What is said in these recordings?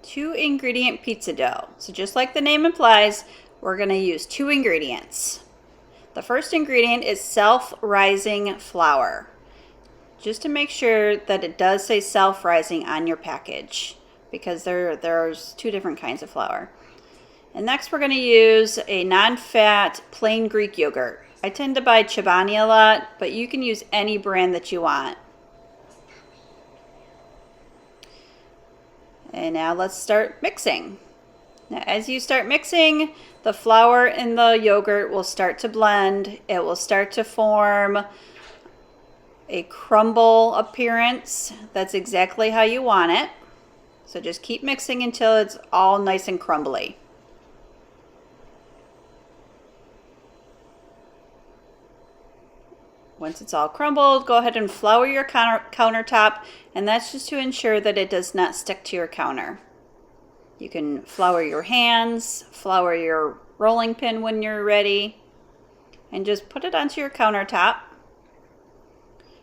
2-ingredient pizza dough. So just like the name implies, we're going to use 2 ingredients. The first ingredient is self-rising flour. Just to make sure that it does say self-rising on your package, because there's 2 different kinds of flour. And next we're going to use a non-fat plain Greek yogurt. I tend to buy Chobani a lot, but you can use any brand that you want. And now let's start mixing. Now as you start mixing, the flour and the yogurt will start to blend. It will start to form a crumble appearance. That's exactly how you want it. So just keep mixing until it's all nice and crumbly. Once it's all crumbled, go ahead and flour your countertop, and that's just to ensure that it does not stick to your counter. You can flour your hands, flour your rolling pin when you're ready, and just put it onto your countertop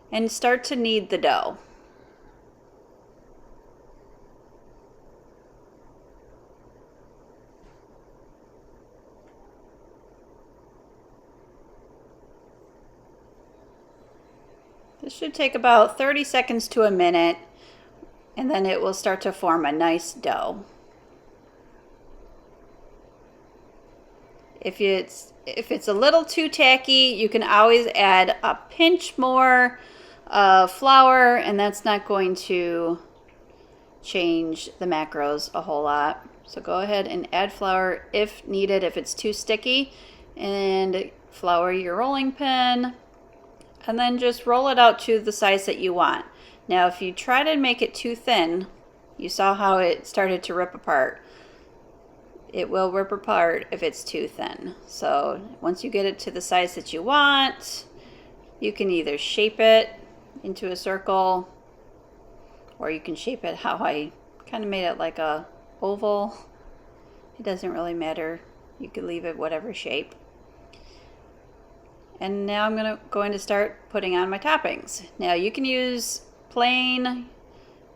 and start to knead the dough. This should take about 30 seconds to a minute, and then it will start to form a nice dough. If it's a little too tacky, you can always add a pinch more flour, and that's not going to change the macros a whole lot. So go ahead and add flour if needed, if it's too sticky, and flour your rolling pin. And then just roll it out to the size that you want. Now if you try to make it too thin, you saw how it started to rip apart. It will rip apart if it's too thin. So once you get it to the size that you want, you can either shape it into a circle, or you can shape it how I kind of made it like a oval. It doesn't really matter. You could leave it whatever shape. And now I'm going to start putting on my toppings. Now you can use plain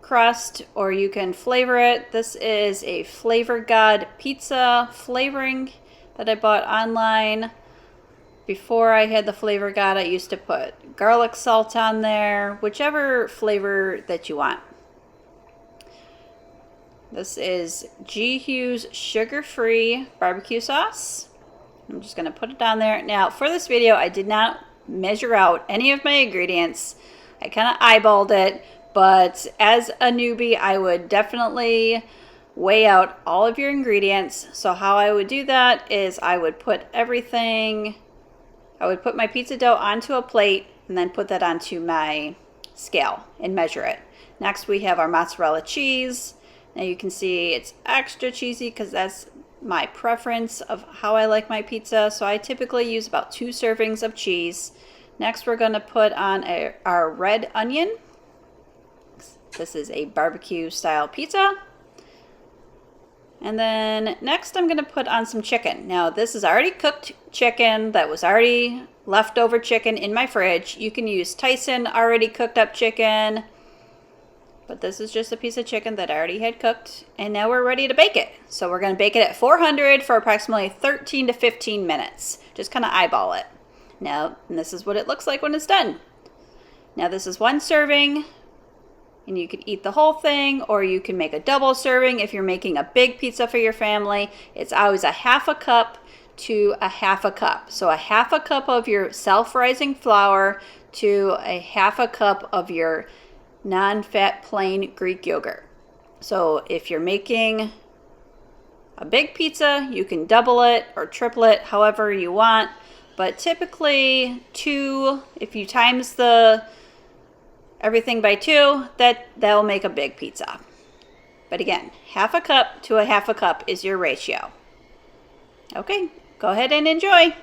crust or you can flavor it. This is a Flavor God pizza flavoring that I bought online. Before I had the Flavor God, I used to put garlic salt on there, whichever flavor that you want. This is G. Hughes sugar-free barbecue sauce. I'm just going to put it on there. Now, for this video, I did not measure out any of my ingredients. I kind of eyeballed it, but as a newbie, I would definitely weigh out all of your ingredients. So how I would do that is I would put everything, I would put my pizza dough onto a plate and then put that onto my scale and measure it. Next, we have our mozzarella cheese. Now you can see it's extra cheesy because that's my preference of how I like my pizza. So I typically use about 2 servings of cheese. Next, we're going to put on our red onion. This is a barbecue style pizza. And then next I'm going to put on some chicken. Now this is already cooked chicken that was already leftover chicken in my fridge. You can use Tyson already cooked up chicken, but this is just a piece of chicken that I already had cooked. And now we're ready to bake it. So we're going to bake it at 400 for approximately 13 to 15 minutes. Just kind of eyeball it. Now, and this is what it looks like when it's done. Now this is 1 serving, and you can eat the whole thing, or you can make a double serving if you're making a big pizza for your family. It's always a 1/2 cup to a 1/2 cup. So a 1/2 cup of your self-rising flour to a 1/2 cup of your non-fat plain Greek yogurt. So if you're making a big pizza, you can double it or triple it, however you want. But typically 2, if you times everything by 2, that'll make a big pizza. But again, 1/2 cup to a 1/2 cup is your ratio. Okay, go ahead and enjoy.